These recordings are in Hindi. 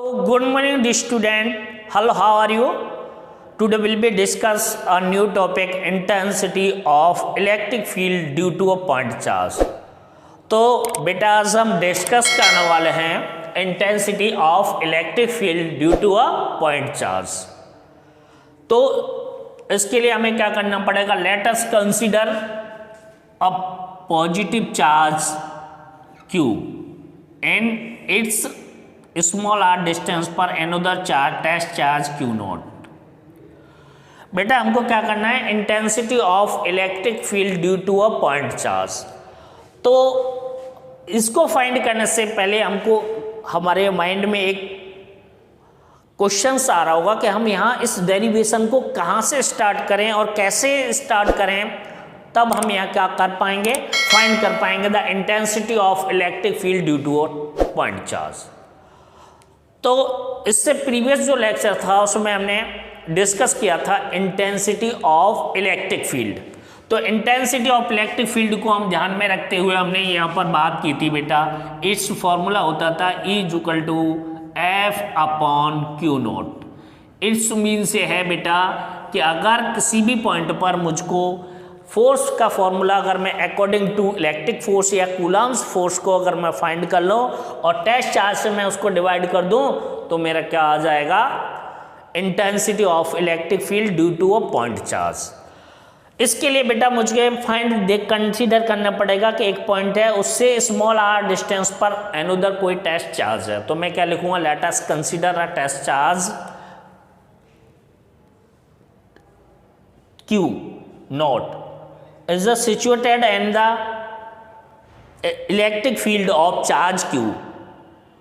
Good morning, dear student. Hello, how are you? Today we'll be discuss a new topic, intensity of electric field due to a point charge. तो बेटा आज हम डिस्कस करने वाले हैं intensity of electric field due to a point charge. तो इसके लिए हमें क्या करना पड़ेगा? Let us consider a positive charge Q and its small are distance पर another charge test charge Q naught. बेटा हमको क्या करना है? Intensity of electric field due to a point charge. तो इसको फाइंड करने से पहले हमको हमारे माइंड में एक क्वेश्चन आ रहा होगा कि हम यहाँ इस डेरिवेशन को कहाँ से स्टार्ट करें और कैसे स्टार्ट करें, तब हम यहाँ क्या कर पाएंगे? फाइंड कर पाएंगे the intensity of electric field due to a point charge. तो इससे प्रीवियस जो लेक्चर था उसमें हमने डिस्कस किया था इंटेंसिटी ऑफ इलेक्ट्रिक फील्ड। तो इंटेंसिटी ऑफ इलेक्ट्रिक फील्ड को हम ध्यान में रखते हुए हमने यहाँ पर बात की थी बेटा, इट्स फॉर्मूला होता था E=F/Q नॉट। इट्स मीन से है बेटा कि अगर किसी भी पॉइंट पर मुझको फोर्स का फॉर्मूला अगर मैं अकॉर्डिंग टू इलेक्ट्रिक फोर्स या कूलम्स फोर्स को अगर मैं फाइंड कर लूँ और टेस्ट चार्ज से मैं उसको डिवाइड कर दूँ तो मेरा क्या आ जाएगा? Intensity of electric field due to a point charge. इसके लिए बेटा मुझे कंसीडर करना पड़ेगा कि एक पॉइंट है, उससे स्मॉल आर डिस्टेंस पर अनदर कोई टेस्ट चार्ज है। तो मैं क्या लिखूंगा? Let us consider a test charge Q naught is situated in the electric field of charge Q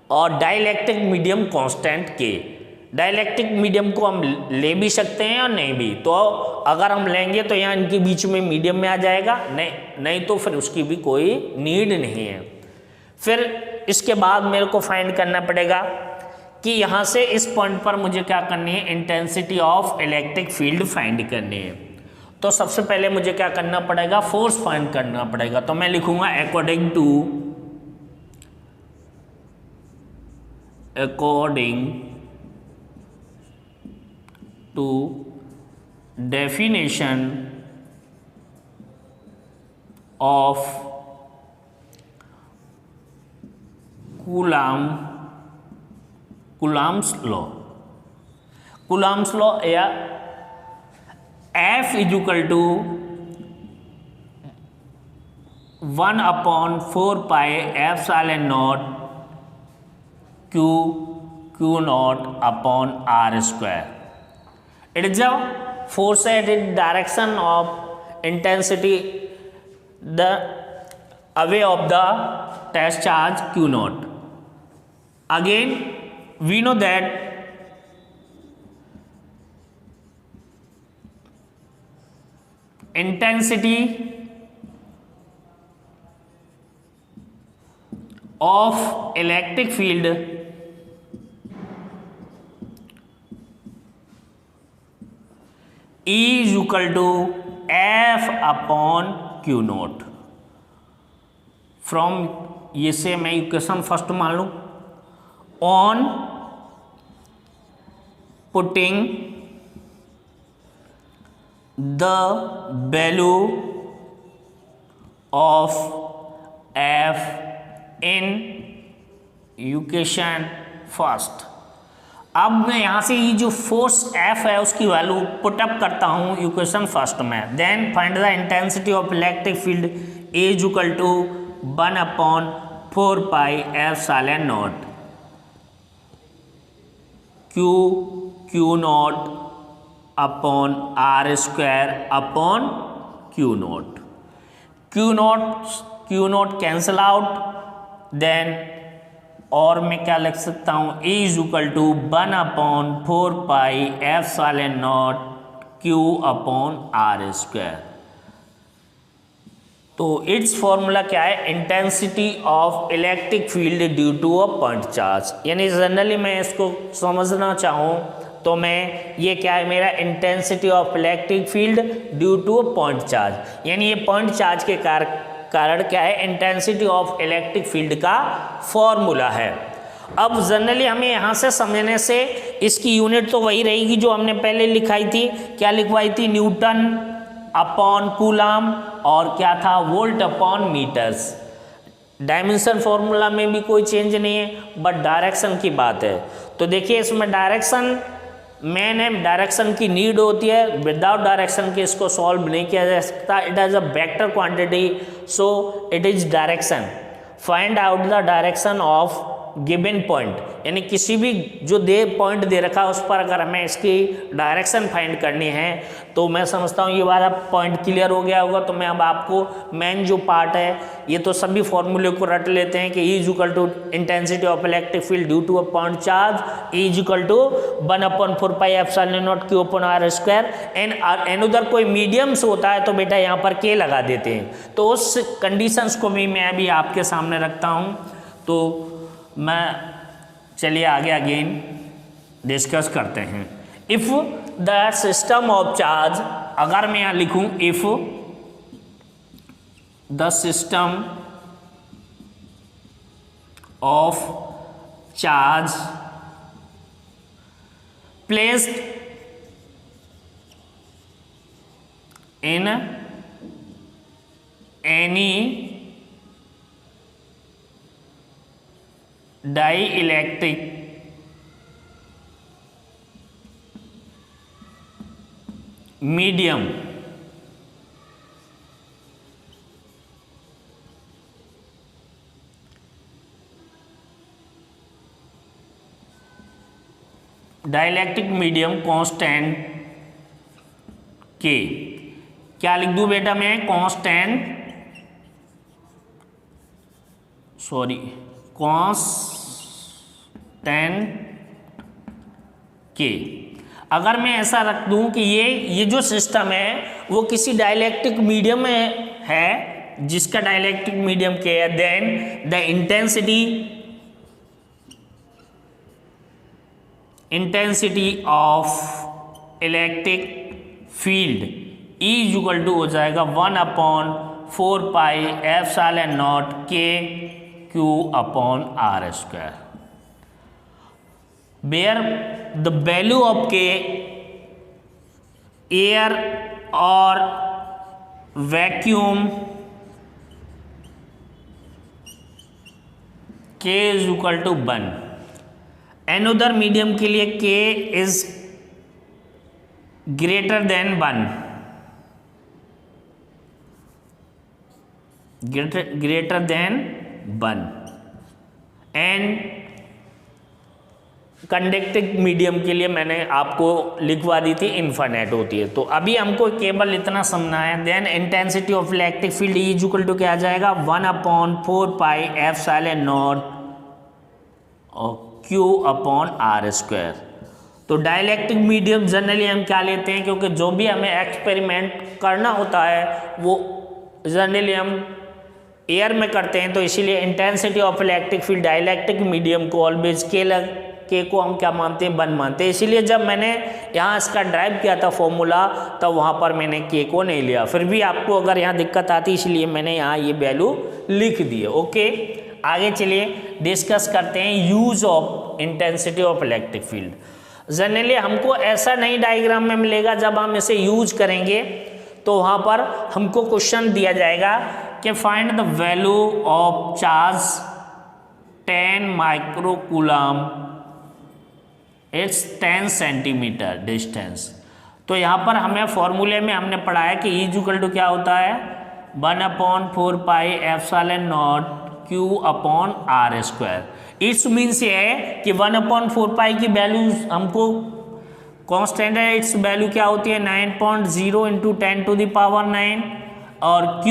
और dielectric medium constant K। Dielectric medium को हम ले भी सकते हैं और नहीं भी, तो अगर हम लेंगे तो यहाँ इनके बीच में मीडियम में आ जाएगा, नहीं तो फिर उसकी भी कोई नीड नहीं है। फिर इसके बाद मेरे को फाइंड करना पड़ेगा कि यहाँ से इस पॉइंट पर मुझे क्या करनी है? Intensity of electric field find करनी है। तो सबसे पहले मुझे क्या करना पड़ेगा? फोर्स फाइंड करना पड़ेगा। तो मैं लिखूंगा according to definition of Coulomb's law या F=1/4πε0 Q naught upon R square. It is a force at the direction of intensity the away of the test charge Q naught. Again we know that intensity of electric field E=F/Q not. From ये से मैं इक्वेशन फर्स्ट मान लूँ, on putting the value of F in equation first. अब मैं यहाँ से ये जो फोर्स F है उसकी वैल्यू पुटअप करता हूँ इक्वेशन फर्स्ट में। Then find the intensity of electric field E=1/4πε0 Q naught upon R square upon Q naught cancel out. Then और मैं क्या लिख सकता हूँ? E=1/4πε0 Q upon R square. तो इट्स फॉर्मूला क्या है? Intensity of electric field due to a point charge. यानी जनरली मैं इसको समझना चाहूँ तो मैं ये क्या है मेरा intensity of electric field due two point charge, यानी ये पॉइंट चार्ज के कारण क्या है इंटेंसिटी ऑफ इलेक्ट्रिक फील्ड का फॉर्मूला है। अब जनरली हमें यहाँ से समझने से इसकी यूनिट तो वही रहेगी जो हमने पहले लिखाई थी। क्या लिखवाई थी? न्यूटन अपॉन कूलम, और क्या था? Volt upon metres. Dimension formula में भी कोई चेंज नहीं है, बट डायरेक्शन की बात है। तो देखिए इसमें डायरेक्शन मेन है, डायरेक्शन की नीड होती है। विदाउट डायरेक्शन के इसको सॉल्व नहीं किया जा सकता। It is a vector quantity, so it is direction. Find out the direction of given point, यानी किसी भी जो पॉइंट दे रखा है उस पर अगर हमें इसकी डायरेक्शन फाइंड करनी है, तो मैं समझता हूँ ये वाला पॉइंट क्लियर हो गया होगा। तो मैं अब आपको मेन जो पार्ट है, ये तो सभी फॉर्मूले को रट लेते हैं कि E is equal to intensity of electric field due to a point charge, E is equal to 1/4 pi epsilon naught Q upon R square. And उधर कोई मीडियम्स होता है तो बेटा यहाँ पर K लगा देते हैं। तो उस कंडीशंस को भी मैं अभी आपके सामने रखता हूँ। तो मैं चलिए आगे अगेन डिस्कस करते हैं। If the system of charge, अगर मैं यहाँ लिखूं if the system of charge placed in any dielectric medium dielectric medium constant के, क्या लिख दूं बेटा मैं? कांस्टेंट के। अगर मैं ऐसा रख दूं कि ये जो सिस्टम है वो किसी डाइइलेक्ट्रिक मीडियम में है, जिसका डाइइलेक्ट्रिक मीडियम के है, then the intensity of electric field E is equal to हो जाएगा 1/4 pi epsilon naught K Q upon R square, where the value of K air or vacuum K is equal to 1। another medium के लिए K is greater than 1, greater than 1 and conducting medium के लिए मैंने आपको लिखवा दी थी इन्फिनिट होती है। तो अभी हमको केवल इतना समझना है। Then intensity of electric field E is equal to क्या आ जाएगा? 1/4 pi epsilon naught Q upon R square. तो डाइइलेक्ट्रिक मीडियम जनरली हम क्या लेते हैं, क्योंकि जो भी हमें एक्सपेरिमेंट करना होता है वो जनरली हम एयर में करते हैं, तो इसीलिए intensity of electric field dielectric medium को ऑलवेज के को हम क्या मानते हैं? 1 मानते हैं। इसीलिए जब मैंने यहाँ इसका ड्राइव किया था फॉर्मूला, तब वहाँ पर मैंने के को नहीं लिया। फिर भी आपको अगर यहाँ दिक्कत आती, इसलिए मैंने यहाँ ये वैल्यू लिख दी है। ओके, आगे चलिए डिस्कस करते हैं use of intensity of electric field. Generally हमको ऐसा नहीं डायग्राम में मिलेगा, जब हम इसे यूज करेंगे तो वहाँ पर हमको क्वेश्चन दिया जाएगा कि find the value of charge 10 microcoulomb it's 10 centimetre distance. तो यहाँ पर हमें फॉर्मूले में हमने पढ़ा है कि E इक्वल टू क्या होता है? 1/4 pi epsilon naught Q upon R square. It's means ये है कि 1/4 पाई की वैल्यू हमको कांस्टेंट है, इट्स वैल्यू क्या होती है? 9.0 × 10⁹ और Q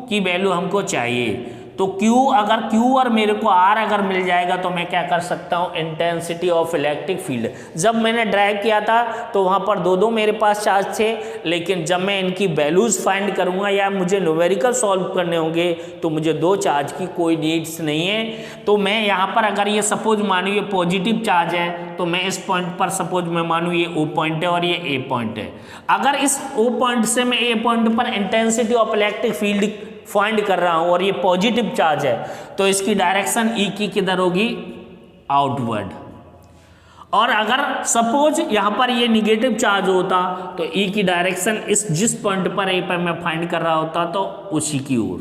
की वैल्यू हमको चाहिए। तो Q अगर Q और मेरे को R अगर मिल जाएगा तो मैं क्या कर सकता हूँ? Intensity of electric field. जब मैंने ड्राइव किया था तो वहाँ पर दो मेरे पास चार्ज थे, लेकिन जब मैं इनकी वैल्यूज़ फाइंड करूँगा या मुझे न्यूमेरिकल सॉल्व करने होंगे तो मुझे 2 चार्ज की कोई नीड्स नहीं है। तो मैं यहाँ पर अगर ये सपोज मानूँ ये पॉजिटिव चार्ज है, तो मैं इस पॉइंट पर सपोज मैं मानूँ ये O पॉइंट है और ये A पॉइंट है। अगर इस O पॉइंट से मैं A पॉइंट पर intensity of electric field find कर रहा हूँ और ये पॉजिटिव चार्ज है, तो इसकी डायरेक्शन E की किधर होगी? आउटवर्ड। और अगर सपोज यहाँ पर ये निगेटिव चार्ज होता तो ई की डायरेक्शन इस जिस पॉइंट पर ए पर मैं फाइंड कर रहा होता तो उसी की ओर,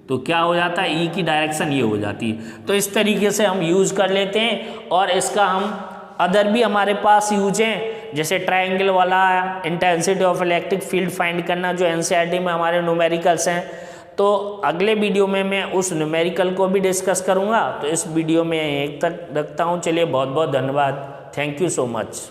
तो क्या हो जाता है, ई की डायरेक्शन ये हो जाती। तो इस तरीके से हम यूज़ कर लेते हैं। और इसका हम अदर भी हमारे पास यूज हैं, जैसे ट्रायंगल वाला intensity of electric field find करना जो एनसीईआरटी में हमारे न्यूमेरिकल्स हैं। तो अगले वीडियो में मैं उस न्यूमेरिकल को भी डिस्कस करूंगा। तो इस वीडियो में एक तक रखता हूं। चलिए बहुत बहुत धन्यवाद। Thank you so much.